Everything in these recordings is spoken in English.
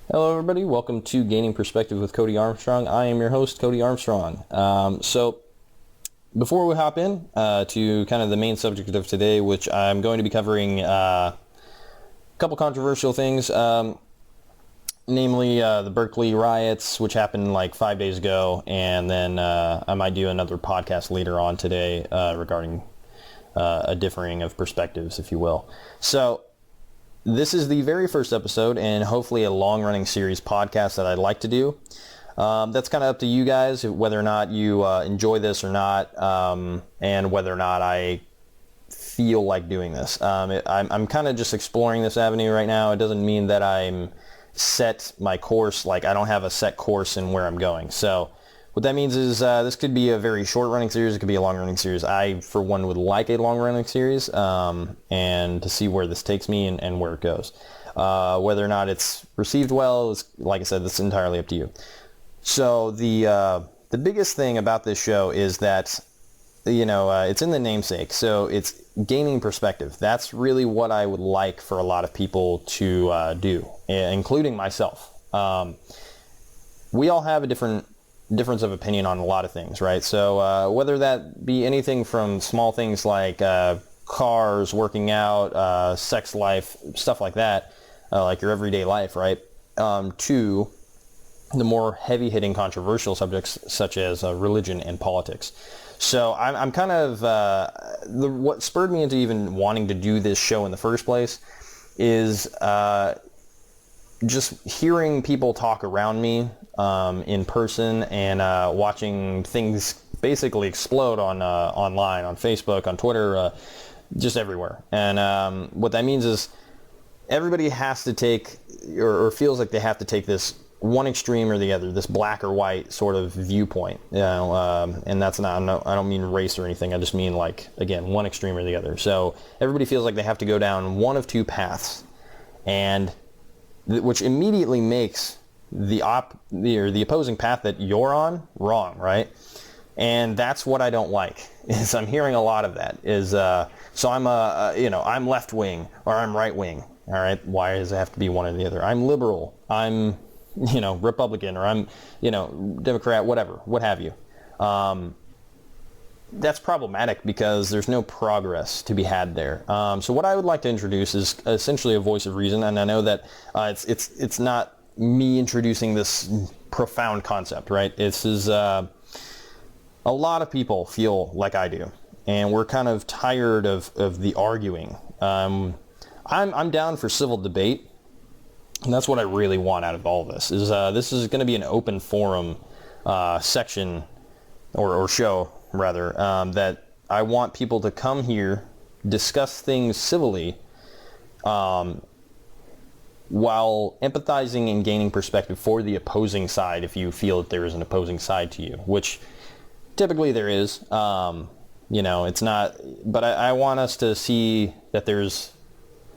Hello, everybody. Welcome to Gaining Perspective with Cody Armstrong. I am your host, Cody Armstrong. So before we hop in to kind of the main subject of today, which I'm going to be covering a couple controversial things, namely the Berkeley Riots, which happened like 5 days ago, and then I might do another podcast later on today regarding a differing of perspectives, if you will. So this is the very first episode and hopefully a long-running series podcast that I'd like to do. That's kind of up to you guys, whether or not you enjoy this or not, and whether or not I feel like doing this. I'm kind of just exploring this avenue right now. It doesn't mean that I'm set my course, like I don't have a set course in where I'm going. So what that means is this could be a very short-running series. It could be a long-running series. I, for one, would like a long-running series and to see where this takes me and where it goes. Whether or not it's received well, is, like I said, that's entirely up to you. So the biggest thing about this show is that, it's in the namesake. So it's gaining perspective. That's really what I would like for a lot of people to do, including myself. We all have a difference of opinion on a lot of things, right? So whether that be anything from small things like cars, working out, sex life, stuff like that, like your everyday life, right? To the more heavy-hitting controversial subjects such as religion and politics. So I'm kind of, what spurred me into even wanting to do this show in the first place is just hearing people talk around me in person and watching things basically explode on online, on Facebook, on Twitter, just everywhere. And what that means is everybody has to take, or feels like they have to take this one extreme or the other, this black or white sort of viewpoint. And that's not, I don't mean race or anything. I just mean, like, again, one extreme or the other. So everybody feels like they have to go down one of two paths, and which immediately makes the opposing path that you're on wrong, right? And that's what I don't like. Is I'm hearing a lot of that. Is so I'm I'm left wing or I'm right wing. All right, why does it have to be one or the other? I'm liberal. I'm Republican, or I'm Democrat, whatever, what have you. That's problematic because there's no progress to be had there. So what I would like to introduce is essentially a voice of reason, and I know that it's not me introducing this profound concept, right? This is a lot of people feel like I do, and we're kind of tired of the arguing. I'm down for civil debate, and that's what I really want out of all this. This is going to be an open forum section or show rather, that I want people to come here, discuss things civilly, while empathizing and gaining perspective for the opposing side, if you feel that there is an opposing side to you, which typically there is. It's not, but I want us to see that there's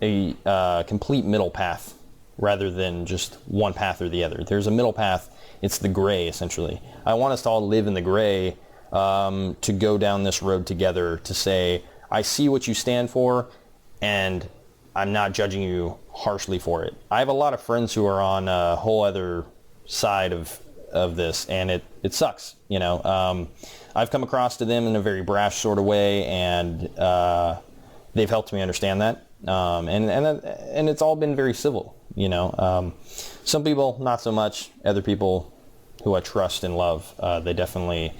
a complete middle path rather than just one path or the other. There's a middle path. It's the gray, essentially. I want us to all live in the gray, to go down this road together, to say, I see what you stand for, and I'm not judging you harshly for it. I have a lot of friends who are on a whole other side of this, and it sucks. I've come across to them in a very brash sort of way, and they've helped me understand that. And it's all been very civil. Some people not so much. Other people who I trust and love, they definitely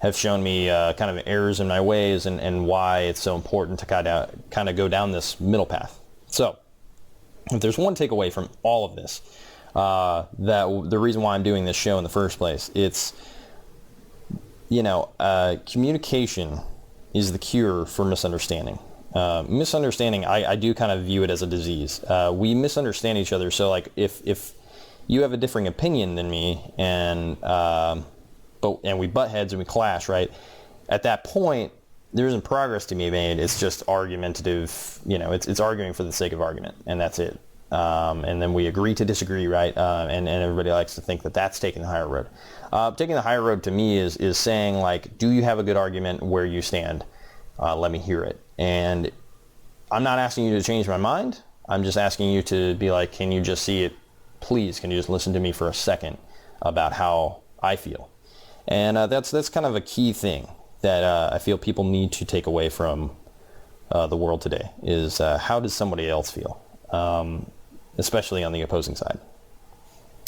have shown me kind of errors in my ways and why it's so important to kind of go down this middle path. So if there's one takeaway from all of this, that the reason why I'm doing this show in the first place, it's, communication is the cure for misunderstanding. Misunderstanding, I do kind of view it as a disease. We misunderstand each other. So like if you have a differing opinion than me and we butt heads and we clash, right? At that point, there isn't progress to be made. It's just argumentative, it's arguing for the sake of argument, and that's it. And then we agree to disagree, right? And everybody likes to think that that's taking the higher road. Taking the higher road to me is saying, like, do you have a good argument where you stand? Let me hear it. And I'm not asking you to change my mind. I'm just asking you to be like, can you just see it please, can you just listen to me for a second about how I feel? And that's kind of a key thing that I feel people need to take away from the world today is how does somebody else feel, especially on the opposing side.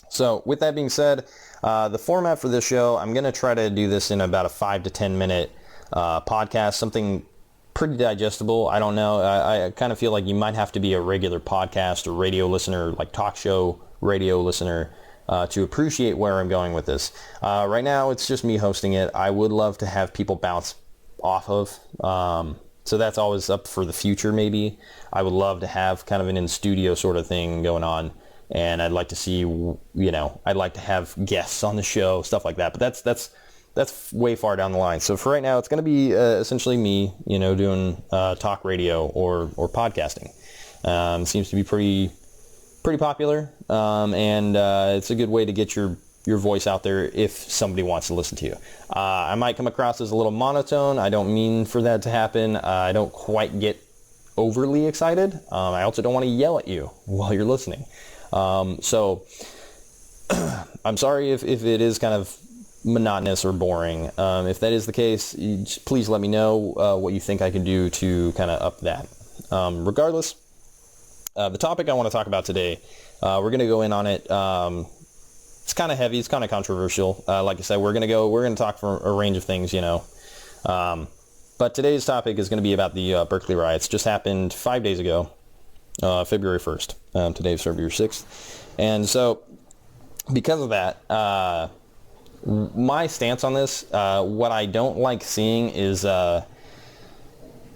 So with that being said, the format for this show, I'm going to try to do this in about a 5 to 10 minute podcast, something pretty digestible. I don't know. I kind of feel like you might have to be a regular podcast or radio listener, like talk show radio listener, to appreciate where I'm going with this. Right now, it's just me hosting it. I would love to have people bounce off of. So that's always up for the future, maybe. I would love to have kind of an in-studio sort of thing going on. And I'd like to see, I'd like to have guests on the show, stuff like that. But that's way far down the line. So for right now, it's going to be essentially me, doing talk radio or podcasting. Seems to be pretty popular, and it's a good way to get your voice out there if somebody wants to listen to you. I might come across as a little monotone. I don't mean for that to happen. I don't quite get overly excited. I also don't want to yell at you while you're listening. So I'm sorry if it is kind of monotonous or boring. If that is the case, please let me know what you think I can do to kind of up that. Regardless, the topic I want to talk about today, we're going to go in on it. It's kind of heavy. It's kind of controversial. Like I said, we're going to talk for a range of things, but today's topic is going to be about the Berkeley Riots. Just happened 5 days ago, February 1st. Today is February 6th. And so because of that, my stance on this, what I don't like seeing is,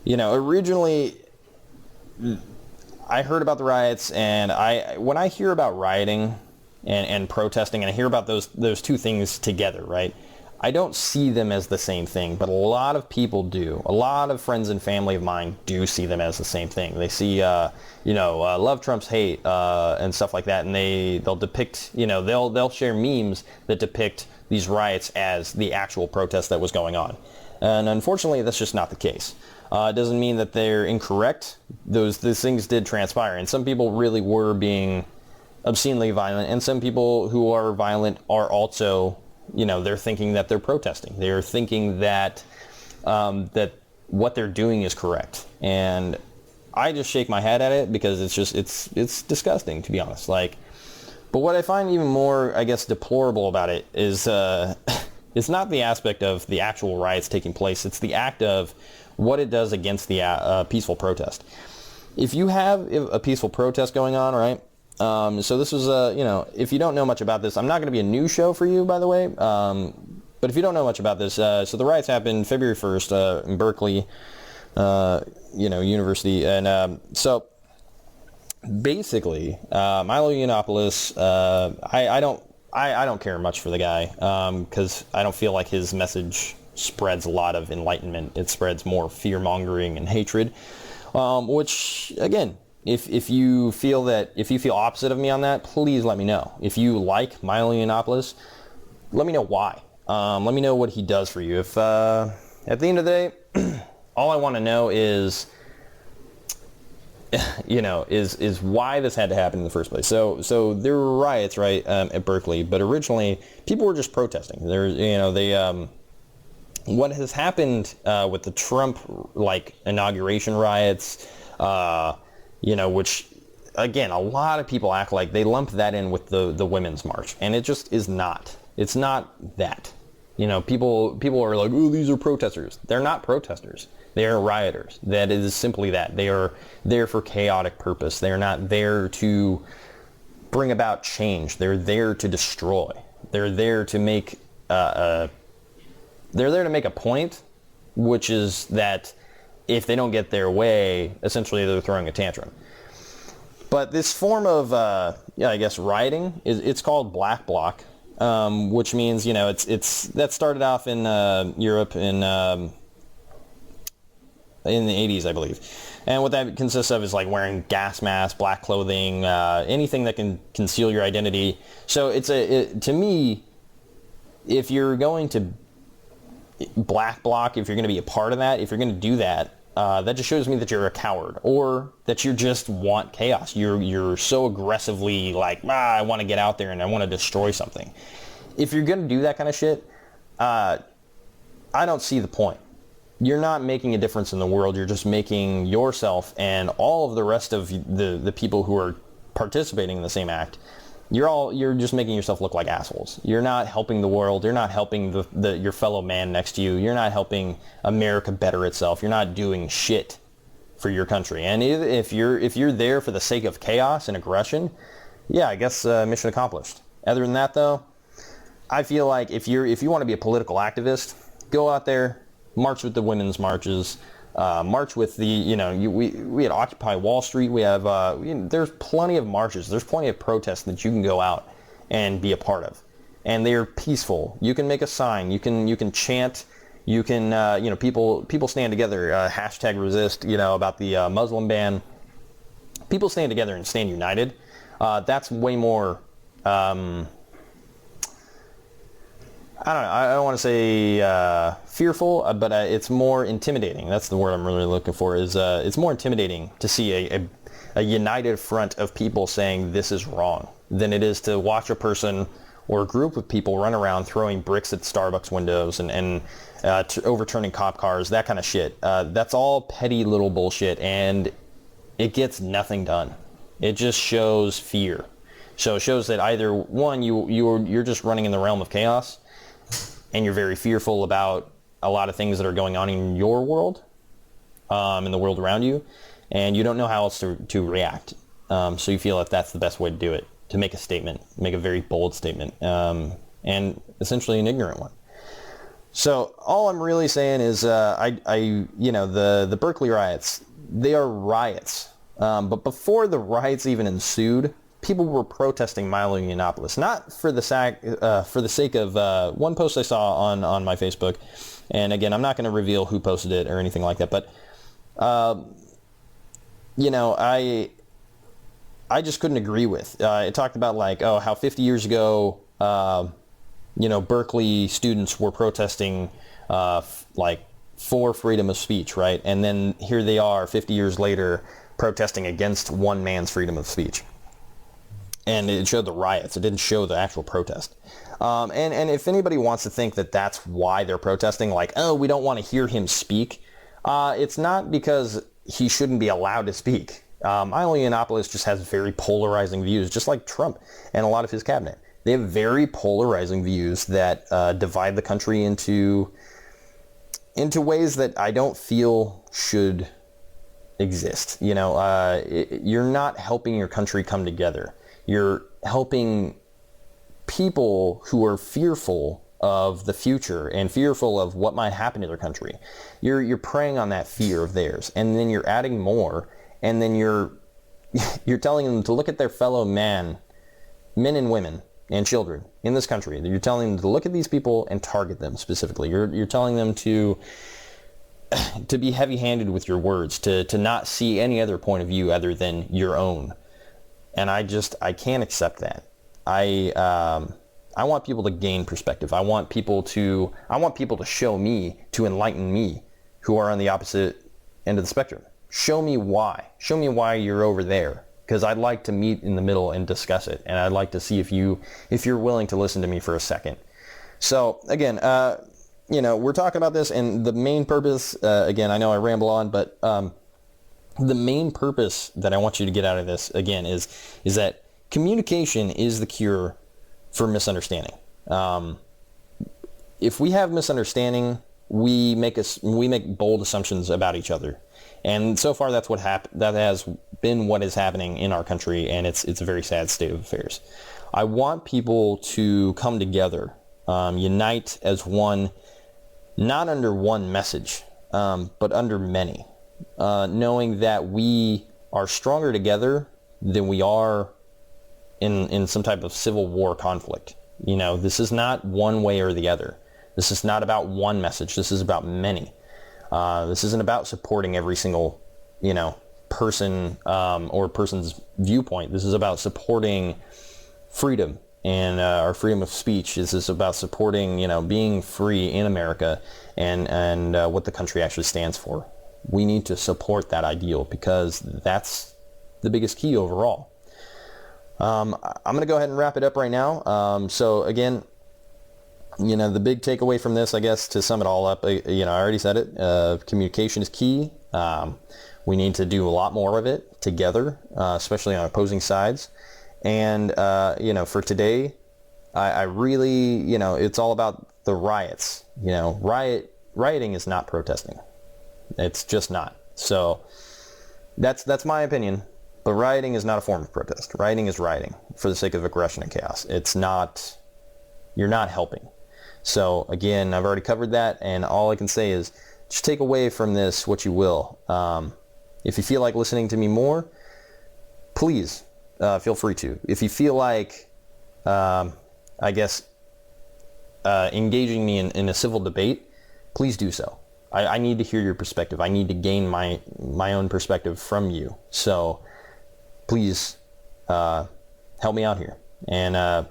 originally I heard about the riots, and when I hear about rioting and protesting, and I hear about those two things together, right? I don't see them as the same thing, but a lot of people do. A lot of friends and family of mine do see them as the same thing. They see, love Trump's hate and stuff like that, and they'll depict, they'll share memes that depict these riots as the actual protest that was going on. And unfortunately, that's just not the case. It doesn't mean that they're incorrect. Those things did transpire, and some people really were being obscenely violent, and some people who are violent are also, they're thinking that they're protesting. They're thinking that that what they're doing is correct, and I just shake my head at it because it's disgusting, to be honest. But what I find even more, I guess, deplorable about it is it's not the aspect of the actual riots taking place. It's the act of what it does against the peaceful protest. If you have a peaceful protest going on, right? So this was, if you don't know much about this, I'm not going to be a news show for you, by the way. But if you don't know much about this, so the riots happened February 1st in Berkeley, University. And so basically, Milo Yiannopoulos, I don't care much for the guy because I don't feel like his message spreads a lot of enlightenment. It spreads more fear-mongering and hatred, which, again, if you feel opposite of me on that, please let me know. If you like Milo Yiannopoulos, let me know why. Let me know what he does for you. If at the end of the day, all I want to know is why this had to happen in the first place. So there were riots, right, at Berkeley, but originally people were just protesting. What has happened with the Trump inauguration riots, which again, a lot of people act like they lump that in with the Women's March, and it just is not. It's not that. People are like, oh, these are protesters. They're not protesters. They are rioters. That is simply that. They are there for chaotic purpose. They are not there to bring about change. They're there to destroy. They're there to make a point, which is that if they don't get their way, essentially they're throwing a tantrum. But this form of, rioting it's called Bloc, which means that started off in Europe in the 80s, I believe. And what that consists of is wearing gas masks, black clothing, anything that can conceal your identity. So to me, if you're going to Bloc, if you're going to be a part of that, if you're going to do that, that just shows me that you're a coward, or that you just want chaos. You're so aggressively like, I want to get out there and I want to destroy something. If you're going to do that kind of shit, I don't see the point. You're not making a difference in the world. You're just making yourself and all of the rest of the people who are participating in the same act, you're just making yourself look like assholes. You're not helping the world. You're not helping your fellow man next to you. You're not helping America better itself. You're not doing shit for your country. And if you're there for the sake of chaos and aggression, yeah, I guess mission accomplished. Other than that, though, I feel like if you want to be a political activist, go out there, march with the women's marches, march with the, we had Occupy Wall Street. We have, there's plenty of marches. There's plenty of protests that you can go out and be a part of. And they're peaceful. You can make a sign. You can chant. You can, people stand together. Hashtag resist, about the Muslim ban. People stand together and stand united. That's way more, I don't know, I don't want to say fearful, but it's more intimidating. That's the word I'm really looking for, is it's more intimidating to see a united front of people saying this is wrong than it is to watch a person or a group of people run around throwing bricks at Starbucks windows and overturning cop cars, that kind of shit. That's all petty little bullshit, and it gets nothing done. It just shows fear. So it shows that either, one, you're just running in the realm of chaos, and you're very fearful about a lot of things that are going on in your world, in the world around you, and you don't know how else to react. So you feel that that's the best way to do it, to make a statement, make a very bold statement, and essentially an ignorant one. So all I'm really saying is, the Berkeley riots, they are riots. But before the riots even ensued, people were protesting mildly in Annapolis, not for the sake of one post I saw on my Facebook, and again, I'm not going to reveal who posted it or anything like that, but I just couldn't agree with. It talked about how 50 years ago, Berkeley students were protesting for freedom of speech, right? And then here they are 50 years later protesting against one man's freedom of speech. And it showed the riots. It didn't show the actual protest. And if anybody wants to think that that's why they're protesting, we don't want to hear him speak, it's not because he shouldn't be allowed to speak. Annapolis just has very polarizing views, just like Trump and a lot of his cabinet. They have very polarizing views that divide the country into ways that I don't feel should exist. You're not helping your country come together. You're helping people who are fearful of the future and fearful of what might happen to their country. You're preying on that fear of theirs, and then you're adding more, and then you're telling them to look at their fellow men and women and children in this country. You're telling them to look at these people and target them specifically. You're telling them to be heavy-handed with your words, to not see any other point of view other than your own. And I can't accept that. I want people to gain perspective. I want people to show me, to enlighten me, who are on the opposite end of the spectrum. Show me why. Show me why you're over there. Because I'd like to meet in the middle and discuss it. And I'd like to see if you're willing to listen to me for a second. So again, we're talking about this, and the main purpose, again, I know I ramble on, but the main purpose that I want you to get out of this, again, is that communication is the cure for misunderstanding. If we have misunderstanding, we make bold assumptions about each other, and so far that's that has been what is happening in our country, and it's a very sad state of affairs. I want people to come together, unite as one, not under one message, but under many. Knowing that we are stronger together than we are in some type of civil war conflict. This is not one way or the other. This is not about one message. This is about many. This isn't about supporting every single, person or person's viewpoint. This is about supporting freedom and our freedom of speech. This is about supporting, being free in America and what the country actually stands for. we need to support that ideal, because that's the biggest key overall. I'm going to go ahead and wrap it up right now. So again, the big takeaway from this, I guess, to sum it all up, I already said it. Communication is key. We need to do a lot more of it together, especially on opposing sides. And, for today, I really, it's all about the riots. Rioting is not protesting. It's just not. So that's my opinion. But rioting is not a form of protest. Rioting is rioting for the sake of aggression and chaos. It's not, you're not helping. So again, I've already covered that, and all I can say is just take away from this what you will. If you feel like listening to me more, please feel free to. If you feel like, engaging me in a civil debate, please do so. I need to hear your perspective. I need to gain my own perspective from you. So please help me out here. And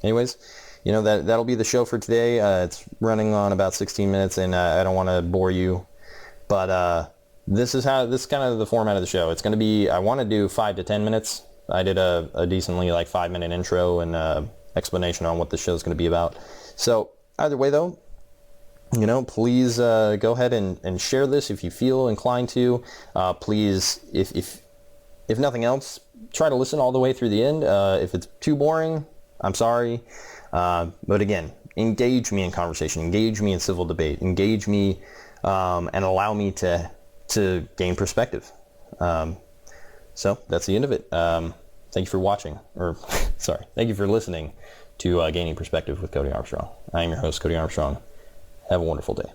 anyways, that'll be the show for today. It's running on about 16 minutes, and I don't want to bore you. But this is kind of the format of the show. It's going to be, I want to do 5 to 10 minutes. I did a decently 5-minute intro and explanation on what the show is going to be about. So either way, though, please go ahead and share this if you feel inclined to. Please, if nothing else, try to listen all the way through the end. If it's too boring, I'm sorry. But again, engage me in conversation, engage me in civil debate, engage me and allow me to gain perspective. So that's the end of it. Thank you for watching, thank you for listening to Gaining Perspective with Cody Armstrong. I am your host, Cody Armstrong. Have a wonderful day.